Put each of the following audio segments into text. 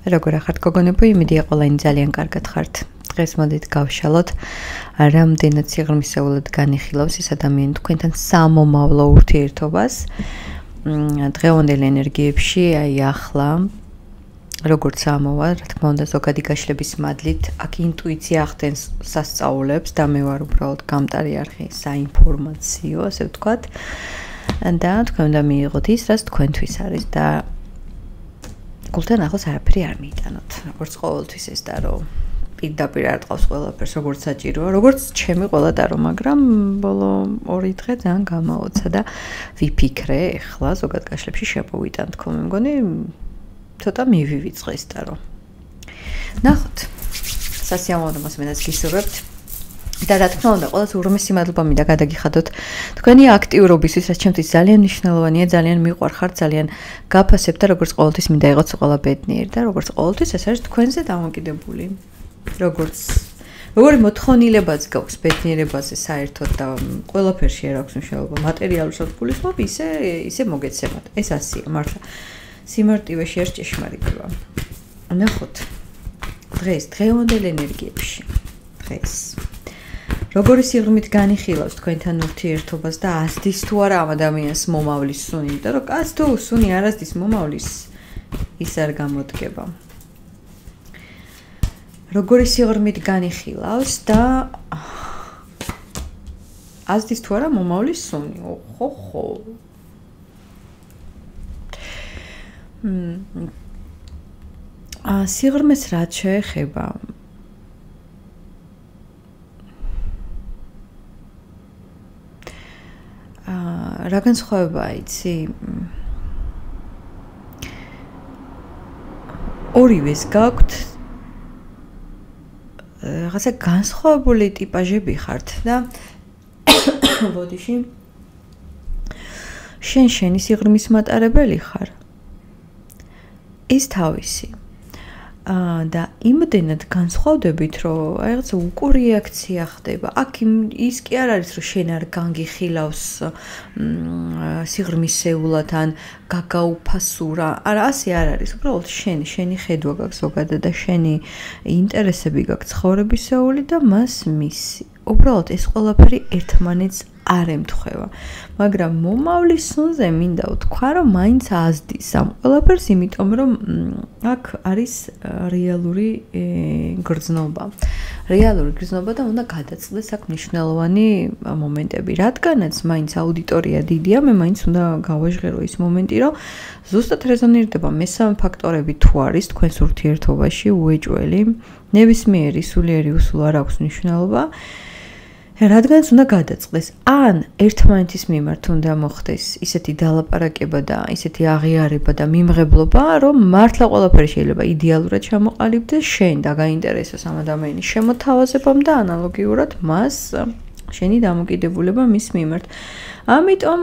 როგორ ახართ გოგონებო, იმედია ყველანი ძალიან კარგად ხართ. დღეს მოდით გავშალოთ რამდენად სიღრმისეულად განიხილავს ეს ადამიანი თქვენთან სამომავლო ურთიერთობას. დღევანდელ ენერგიებში აი ახლა როგორც ამოვა, რა თქმა უნდა, ზოგადი გაშლების მადლით, აქ ინტუიცია ახდენს სასწაულებს და მე ვარ უბრალოდ გამტარი არხი საინფორმაციო, ასე ვთქვათ. და თქვენ უნდა მიიღოთ ის, რაც თქვენთვის არის და გულთან ახლოს არაფერი არ მიიტანოთ. როგორც ყოველთვის ეს და რომ პირდაპირ არ ტყავს ყველაფერს, როგორც საჭიროა, როგორც ჩემი ყველა და რომ, მაგრამ ბოლო 2 დღე ძალიან გამაოცა და ვიფიქრე, ახლა ზოგად გაშლებში შემოვიტან თქო, მე მგონი ცოტა მივივიწყე ეს და რომ. ნახოთ. სასიამოვნო მოსმენას გისურვებთ. და რა თქმა უნდა, ყველას ურმესი მადლობა მინდა გადაგიხადოთ თქვენი აქტიურობისთვის, რაც ჩემთვის ძალიან მნიშვნელოვანია, ძალიან მიყვარხარ, ძალიან გაფასებ და როგორც ყოველთვის მინდა იყოთ ყველა ბედნიერი და როგორც ყოველთვის ეს არის თქვენზე დამოკიდებული. როგორი მოთხოვნილებაც გაქვს ბედნიერებაზე საერთოდ და ყველაფერში არ აქვს მნიშვნელობა, მატერიალურსაც გულისხმობ, ისე მოგეცემათ. ეს ასია, მართლა. სიმარტივეში არის ჭეშმარიტება. ნახოთ. დღევანდელ ენერგიებში. დღეს როგორი სიღრმით განიხილავს თქვენთან ურთიერთობას და ასდის თუ არა ამ ადამიანს მომავლის სუნი, იმიტომ რომ კაც თუ სუნი არ ასდის მომავლის ის არ გამოდგება. როგორი სიღრმით განიხილავს და ასდის თუ არა მომავლის სუნი. ხო. სიღრმეს რაც შეეხება რა განსხვავება იცი? ორივეს გაქვთ რაღაცა განსხვავებული ტიპაჟები ხართ და ბოდიში შენი სიღრმის მატარებელი ხარ. ის თავისი. და იმდენად განსხვავდებით, რომ რაღაცა უკურეაქცია ხდება. აქ ის კი არ არის, რომ შენ არ განგიხილავს სიღრმისეულად ან გაგაუფასურა. არა, ასე არ არის. უბრალოდ შენი ხედვა გაქვს ზოგადად და შენი ინტერესები გაქვს ცხოვრებისეული და მას მისი. უბრალოდ ეს ყველაფერი ერთმანეთს არ ემთხვევა. მაგრამ მომავლის სუნზე მინდა ვთქვა, რომ მაინც ազდის ამ ყველაფერს, იმიტომ რომ აქ არის რეალური გრძნობა. რეალური გრძნობა და უნდა გადაწყდეს აქ მნიშვნელოვანი მომენტები. რადგანაც მაინც აუდიტორია დიდია, მე მაინც უნდა გავაჟღერო ის მომენტი, რომ ზუსტად რეზონირდება მესამე ფაქტორები თუ არის თქვენს ურთიერთობაში უეჭველი, ნებისმიერი სულიერი უსულო არ აქვს მნიშვნელობა. რადგანაც უნდა გადაწყდეს, ან ერთმანეთის მიმართ უნდა მოხდეს ისეთი დალაპარაკება და ისეთი აღიარება და მიმღებლობა, რომ მართლა ყველაფერი შეიძლება იდეალურად ჩამოყალიბდეს შენ და გაინტერესოს ამ ადამიანის შემოთავაზებამ და ანალოგიურად მას შენი დამოკიდებულება მის მიმართ. ამიტომ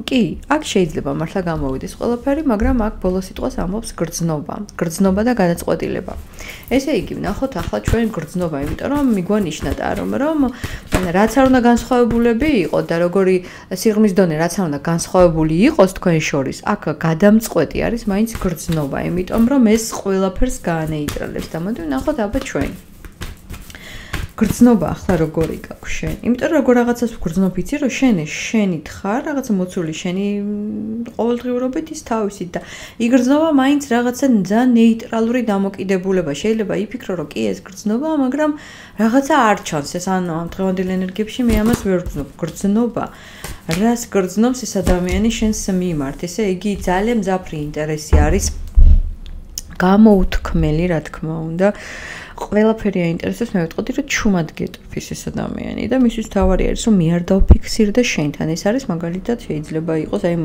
კი, აქ შეიძლება მართლა გამოვიდეს ყველაფერი, მაგრამ აქ ბოლო სიტყვას ამბობს გრძნობა და გადაწყვეტილება. ესე იგი, ნახოთ ახლა ჩვენ გრძნობა, იმიტომ რომ მიგვანიშნა და რომ რაც არ უნდა განსხვავებულები იყოს და როგორი სიღრმის დონე რაც არ უნდა განსხვავებული იყოს თქვენ შორის, აქ გადამწყვეტი არის მაინც გრძნობა, იმიტომ რომ ეს ყველაფერს გაანეიტრალებს და მოდი ნახოთ აბა ჩვენ. გრძნობა ახლა როგორი გაქვს შენ? იმიტომ რომ როგორ რაღაცას გრძნობ იცი, რომ შენით ხარ, რაღაცა მოცული შენი ყოველდღიურობით ის თავისით და იგრძნობა მაინც რაღაცა ძალიან ნეიტრალური დამოკიდებულება. შეიძლება იფიქრო, რომ კი ეს გრძნობაა, მაგრამ რაღაცა არ ჩანს. ეს ანუ ამ დღევანდელ ენერგიებში მე ამას ვერ გრძნობ. გრძნობა. რას გრძნობს ეს ადამიანი შენს მიმართ? ესე იგი ძალიან მძაფრი ინტერესი არის გამოუთქმელი, რა თქმა უნდა. ყველაფერი აინტერესებს, მე ვიტყოდი, რომ ჩუმად გეტყვის ეს ადამიანი და მისთვის თავარი არის, რომ მე არ დავფიქსირდე შენთან. ეს არის მაგალითად შეიძლება იყოს აი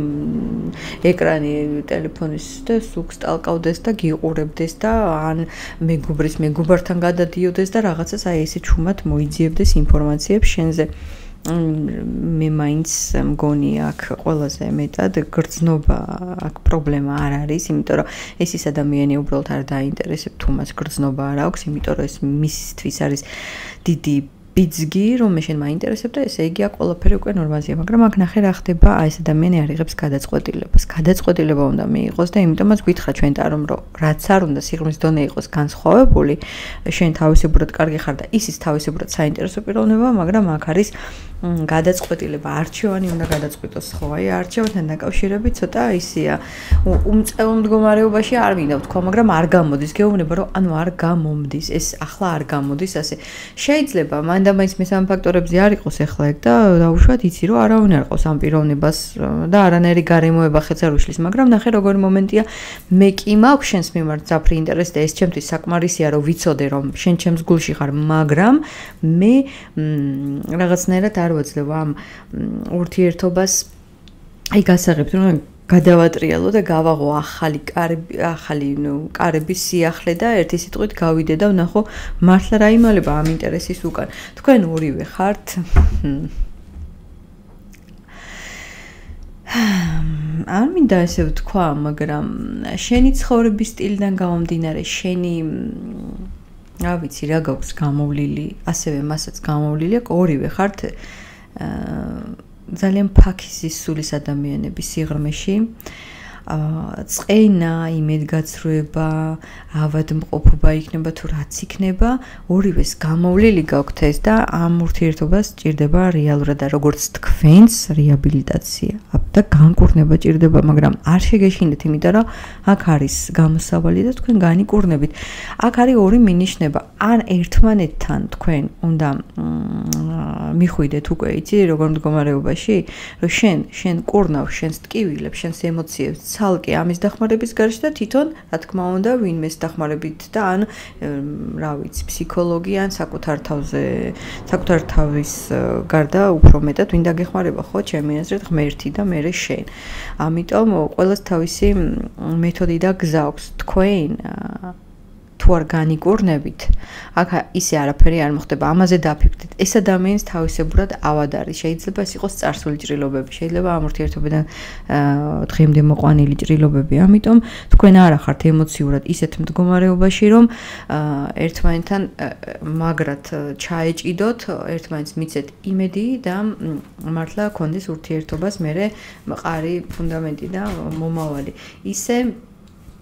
ეკრანი ტელეფონის და სუქს ტალკავდეს და გიყურებდეს და ან მეგობართან გადადიოდეს და რაღაცას აი ესე ჩუმად მოიძიებდეს ინფორმაციებს შენზე. მე მაინც მგონი აქ ყველაზე მეტად გრძნობა აქ პრობლემა არ არის, იმიტომ რომ ეს ის ადამიანი უბრალოდ არ დაინტერესებს თუ მას გრძნობა არ აქვს, იმიტომ რომ ეს მისთვის არის დიდი ბიძგი, რომ მე შენ მაინტერესებდა, ესე იგი აქ ყველაფერი უკვე ნორმალია, მაგრამ აქ ნახე რა ხდება, აი ეს ადამიანი არ იღებს გადაწყვეტილებას. გადაწყვეტილება უნდა მიიღოს და იმიტომაც გითხრა ჩვენთან რომ რაც არ უნდა სიღრმის დონე იყოს განსხვავებული, შენ თავისებურად კარგი ხარ და ისიც თავისებურად საინტერესო პიროვნება, მაგრამ აქ არის გადაწყვეტილება, არჩევანი უნდა გადაწყვიტოს, ხო, აი არჩევანთან დაკავშირებით ცოტა ისია. უმწევლ მდგომარეობაში არ მინდა ვთქვა, მაგრამ არ გამოდის. გეუბნება რომ ანუ არ გამომდის, ეს ახლა არ გამოდის, ასე. შეიძლება მანდამაინც მესამე ფაქტორებზე არ იყოს ახლა ეგ და დაუშვათ იცი რომ არავინ არ ყავს ამ პიროვნებას და არანაირი გარემოება ხელს არ უშლის, მაგრამ ნახე როგორი მომენტია, მე კი მაქვს შენს მიმართ ძაფრი ინტერესი და ეს ჩემთვის საკმარისია რომ ვიცოდე რომ შენ ჩემს გულში ხარ, მაგრამ მე რაღაცნაირად არ ვაძლევ ამ ურთიერთობას აი გასაღებთ რომ გადავატრიალო და გავაღო ახალი კარების სიახლე და ერთი სიტყვით გავიდე და ვნახო მართლა რა იმალება ამ ინტერესის უკან. თქვენ ორივე ხართ არ მინდა ესე ვთქვა, მაგრამ შენი ცხოვრების სტილიდან გამომდინარე, შენი რა ვიცი რა გაქვს გამოვლილი, ასევე მასაც გამოვლილი აქვს, ორივე ხართ ძალიან ფაქი სისულის ადამიანები სიღრმეში, წყენა, იმედგაცრუება, ავადმყოფობა იქნება თუ რაც იქნება, ორივეს გამოვლილი გაქვთ ეს და ამ ურთიერთობას ჭირდება რეალურად და როგორც თქვენს რეაბილიტაცია და განკურნება ჭირდება, მაგრამ არ შეგეშინდეთ, იმიტომ რომ აქ არის გამოსავალი და თქვენ განიკურნებით. აქ არის ორი მინიშნება, ან ერთმანეთთან თქვენ უნდა მიხვიდეთ უკვე, იცი როგორ მდგომარეობაში, რომ შენ კურნავ შენს ტკივილებს, შენს ემოციებს ცალკე ამის დახმარების გარშე და თვითონ, რა თქმა უნდა, ვინმეს დახმარებით და ან რა ვიცი, ფსიქოლოგი ან საკუთარ თავის გარდა უფრო მეტად ვინ დაგეხმარება, ხო, ჩემი აზრით ღმერთი და მე შენ. ამიტომ ყველას თავისი მეთოდი და გზა აქვს. თქვენ თუ არ განიკურნებით, აქ ისე არაფერი არ მოხდება. ამაზე დაფიქრდით. ეს ადამიანის თავისებურად ავად არის. შეიძლება ეს იყოს წარსული ჭრილობები, შეიძლება ამ ურთიერთობიდან დღემდე მოყვანილი ჭრილობები. ამიტომ თქვენ არ ახართ ემოციურად ისეთ მდგომარეობაში, რომ ერთმანეთთან მაგრად ჩაეჭიდოთ, ერთმანეთს მიცეთ იმედი და მართლა გქონდეს ურთიერთობას მერე მყარი ფუნდამენტი და მომავალი. ისე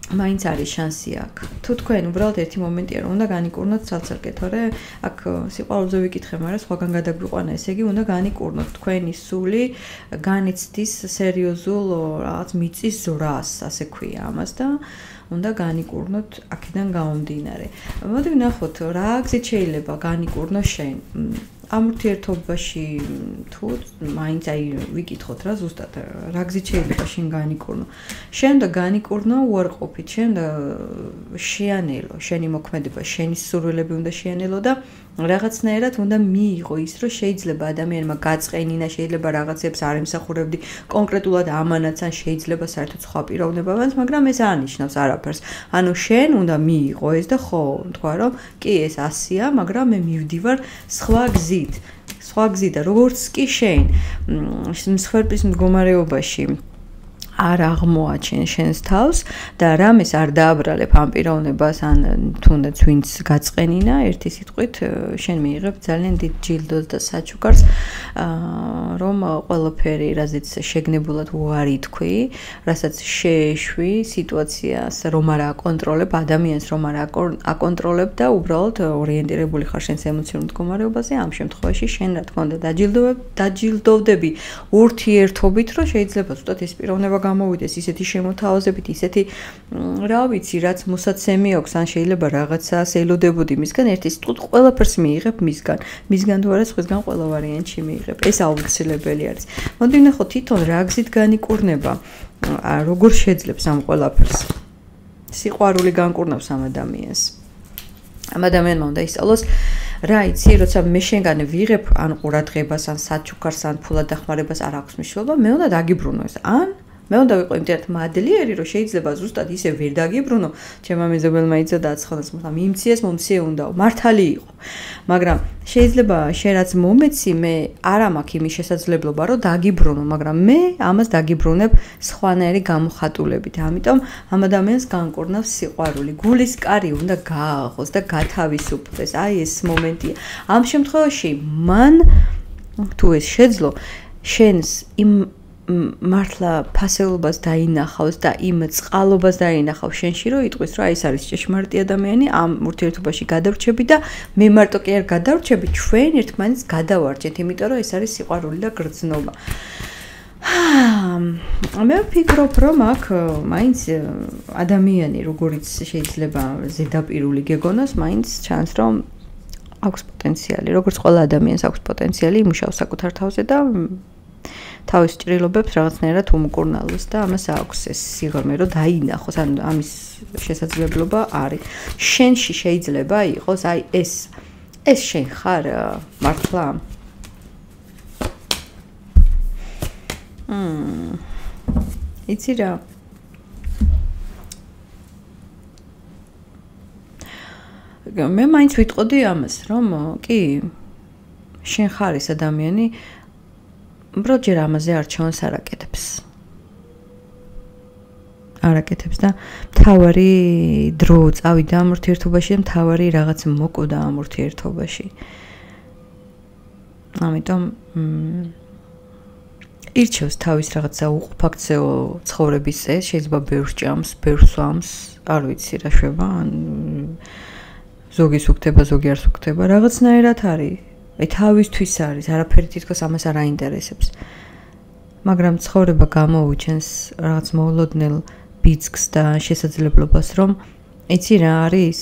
მაინც არის შანსი აქ. თუ თქვენ უბრალოდ ერთი მომენტია რომ უნდა განიკურნოთ ცალ-ცალკე, თორე აქ სიყვარულზე ვიკითხე, მაგრამ სხვაგან გადაგვიყვანა, ესე იგი უნდა განიკურნოთ თქვენი სული, განიცდის სერიოზულ რაღაც მიწის ზრას, ასე ქვია ამას და უნდა განიკურნოთ აქედან გამომდინარე. მოდი ვნახოთ რა გზით შეიძლება განიკურნო შენ. ამ ურთიერთობაში თუ მაინც აი ვიკითხოთ რა ზუსტად რა გზით შეიძლება შენ განიკურნო. შენ უნდა განიკურნო უარყოფით, შენ უნდა შეანელო, შენი მოქმედება, შენი სურვილები უნდა შეანელო და რაღაცნაირად უნდა მიიღო ის, რომ შეიძლება ადამიანმა გაწყენინა, შეიძლება რაღაცებს არ ემსახურებდი კონკრეტულად ამანაც, ან შეიძლება საერთოდ სხვა პიროვნებებიც, მაგრამ ეს არ ნიშნავს არაფერს. ანუ შენ უნდა მიიღო ეს და ხო, თქვა რომ კი ეს 100-ია, მაგრამ მე მივდივარ სხვა გზით და როგორც კი შენ მსხვერპლის მდგომარეობაში არ აღმოაჩენ შენს თავს და რამეს არ დააბრალებ ამ პიროვნებას ან თუნდაც ვინც გაწყენინა, ერთი სიტყვით შენ მიიღებ ძალიან დიდ ჯილდოს და საჩუქარს, რომ ყველაფერი, რაზეც შეგნებულად უარი თქვი, რასაც შეეშვი სიტუაციას, რომ არ აკონტროლებ, ადამიანს რომ არ აკონტროლებ და უბრალოდ ორიენტირებული ხარ შენს ემოციურ მდგომარეობაზე, ამ შემთხვევაში შენ რა თქმა უნდა დაჯილდოვდები ურთიერთობით, რომ შეიძლება ზუსტად ეს პიროვნება გამოვიდეს ისეთი შემოთავაზებით, ისეთი რა ვიცი, რაც მოსაცემი აქვს, ან შეიძლება რაღაცას ელოდებოდი მისგან, ერთი სიტყვით ყველაფერს მიიღებ მისგან თუ არა სხვისგან ყველა ვარიანტში მიიღებ. ეს აუცილებელი არის. მოდი ვნახოთ თვითონ რა გზით განიკურნება, როგორ შეძლებს ამ ყველაფერს. სიყვარული განკურნავს ამ ადამიანს. ამ ადამიანმა უნდა ისწავლოს რა იცი, როცა მე შენგან ვიღებ ან ყურადღებას, ან საჩუქარს, ან ფულად დახმარებას არ აქვს მნიშვნელობა, მე უნდა დაგიბრუნო ეს. ან მე უნდა ვიყო იმდენად მადლიერი, რომ შეიძლება ზუსტად ისე ვერ დაგიბრუნო, ჩემმა მეზობელმა იცოდა აცხადოს, მაგრამ იმციეს მომციე უნდაო, მართალი იყო. მაგრამ შეიძლება შენ რაც მომეცი, მე არ მაქვს იმის შესაძლებლობა, რომ დაგიბრუნო, მაგრამ მე ამას დაგიბრუნებ სხვანაირი გამოხატულებით. ამიტომ ამ ადამიანს განკურნავს სიყვარული. გულის კარი უნდა გააღოს და გათავისუფლდეს. აი ეს მომენტია. ამ შემთხვევაში მან თუ ეს შეძლო, შენს იმ მართლა ფასეულობას დაინახავს და იმ წყალობას დაინახავს შენში, რომ იტყვის, რომ აი ეს არის ჭეშმარიტი ადამიანი, ამ ურთიერთობაში გადავრჩები და მე მარტო კი არ გადავრჩები, ჩვენ ერთმანეთს გადავარჩენთ, იმიტომ რომ ეს არის სიყვარული და გრძნობა. მე ვფიქრობ, რომ აქ მაინც ადამიანი, როგორც შეიძლება ზედაპირული გეგონოს, მაინც ჩანს, რომ აქვს პოტენციალი, როგორც ყველა ადამიანს აქვს პოტენციალი, იმუშაოს საკუთარ თავზე და თავის ჭრილობებს რაღაცნაირად უმკურნალოს და ამას აქვს ეს სიღრმე, რომ დაინახოს, ანუ ამის შესაძლებლობა არის. შენში შეიძლება იყოს, აი ეს შენ ხარ მართლა? იცი რა? მე მაინც ვიტყოდი ამას, რომ კი შენ ხარ ეს ადამიანი, უბრალოდ ამაზე არჩევანს არ აკეთებს და მთავარი დრო წავიდა ამ ურთიერთობაში და მთავარი რაღაც მოკვდა ამ ურთიერთობაში. ამიტომ ირჩევს თავის რაღაცა უყოფაქცეო ცხოვრების წესს, შეიძლება ბევრს ჭამს, ბევრს სვამს, არ ვიცი რა შვება, ზოგი სუქდება, ზოგი არ სუქდება, რაღაცნაირად არის. აი თავისთვის არის, არაფერი თითქოს ამას არ აინტერესებს. მაგრამ ცხოვრება გამოუჩენს რაღაც მოულოდნელ ბიძგს და შესაძლებლობას, რომ იცი რა არის?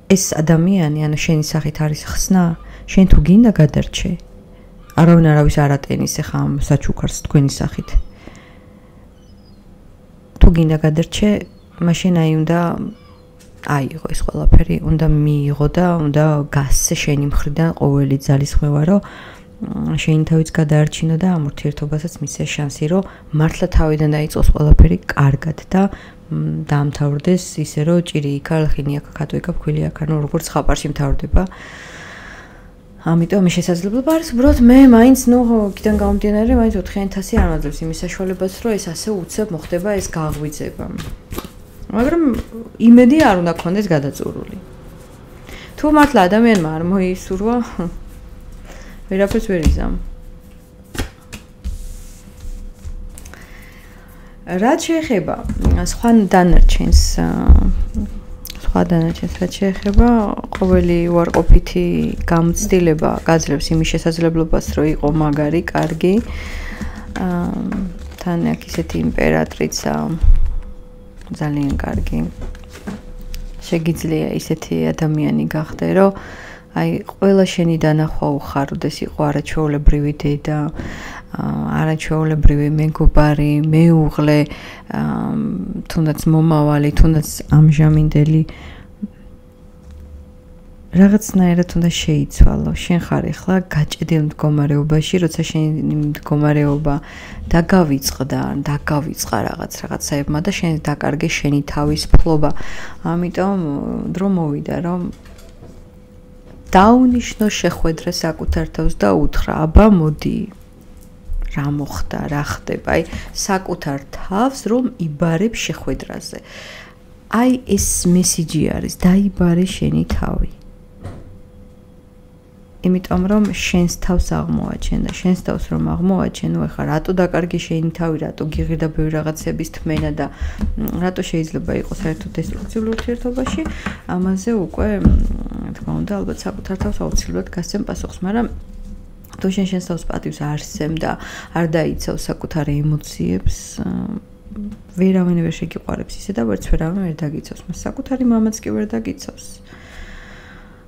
ეს ადამიანი, ანუ შენი სახით არის ხსნა, შენ თუ გინდა გადარჩე. არავინ არავის არ ატენის ახლა ამ საჩუქარს თქვენი სახით. თუ გინდა გადარჩე, მაშინ აი უნდა აიღო ეს ყველაფერი, უნდა მიიღო და უნდა გასცე შენი მხრიდან ყოველი ძალისხმევა, რომ შენი თავიც გადაარჩინო და ამ ურთიერთობასაც მისცე შანსი, რომ მართლა თავიდან დაიწყოს ყველაფერი კარგად და დაამთავრდეს ისე, რომ ჭირი იქა, ლხინი აქ, კატო იქა, ფქვილი აქ, ანუ როგორც ხაპარში მთავრდება. ამიტომ შესაძლებლობა არის, უბრალოდ მე მაინც კიდენ გამომდინარე, მაინც 4-იან თასი არ მაძლევს იმის საშუალებას, რომ ეს ასე უცებ მოხდება ეს გაღვიძება. მაგრამ იმედი არ უნდა გქონდეს გადაწურული. თუ მართლა ადამიანმა არ მოისურვა, ვერაფერს ვერ იზამ. რაც შეეხება სხვა დანარჩენს, რაც შეეხება ყოველი უარყოფითი გამოცდილება გაძლევს იმის შესაძლებლობას, რომ იყო მაგარი, კარგი. თან აქ ისეთი იმპერატრიცა ძალიან კარგი. შეგიძლია ისეთი ადამიანი გახდე, რომ აი ყველა შენი დანახვა უხარდეს, იყო არაჩვეულებრივი დედა, არაჩვეულებრივი მეგობარი, მეუღლე, თუნდაც მომავალი, თუნდაც ამჟამინდელი. რაღაცნაირად უნდა შეიცვალო. შენ ხარ ახლა გაჭედილ მდგომარეობაში, როცა შენი მდგომარეობა დაგავიწყდა რაღაცაებმა და შენ დაკარგე შენი თავის ფლობა. ამიტომ დრო მოვიდა, რომ დაუნიშნო შეხვედრა საკუთარ თავს და უთხრა, აბა მოდი. რა მოხდა, რა ხდება? აი საკუთარ თავს რომ იბარებ შეხვედრაზე. აი ეს მესიჯი არის, დაიბარე შენი თავი. იმიტომ რომ შენს თავს აღმოაჩენ და შენს თავს რომ აღმოაჩენო, ეხლა რატო დაკარგი შენი თავი, რატო გიღირდა ბევრი რაღაცების თმენა და რატო შეიძლება იყოს საერთოდ დესტრუქციული ურთიერთობაში, ამაზე უკვე თქმა უნდა ალბათ საკუთარ თავს აუცილებლად გასცემ პასუხს, მაგრამ თუ შენ შენს თავს პატივს არ სცემ და არ დაიცავ საკუთარ ემოციებს, ვერავინ ვერ შეგიყვარებს ისე და ვერც ვერავინ ვერ დაგიცავს, მას საკუთარი მამაც კი ვერ დაგიცავს.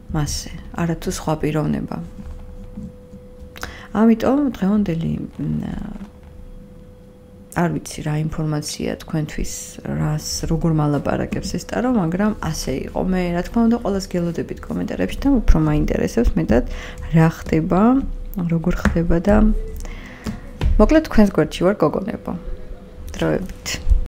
მასე, არათუ სხვა პიროვნება. ამიტომ დღევანდელი არ ვიცი რა ინფორმაცია თქვენთვის, როგორ მალაპარაკებს ეს ტარო, მაგრამ ასე იყო. მე რა თქმა უნდა ყველას გელოდებით კომენტარებში და უფრო მაინტერესებს მეტად რა ხდება, როგორ ხდება და მოკლედ თქვენს გვერდში ვარ გოგონებო. ნათხრავებით.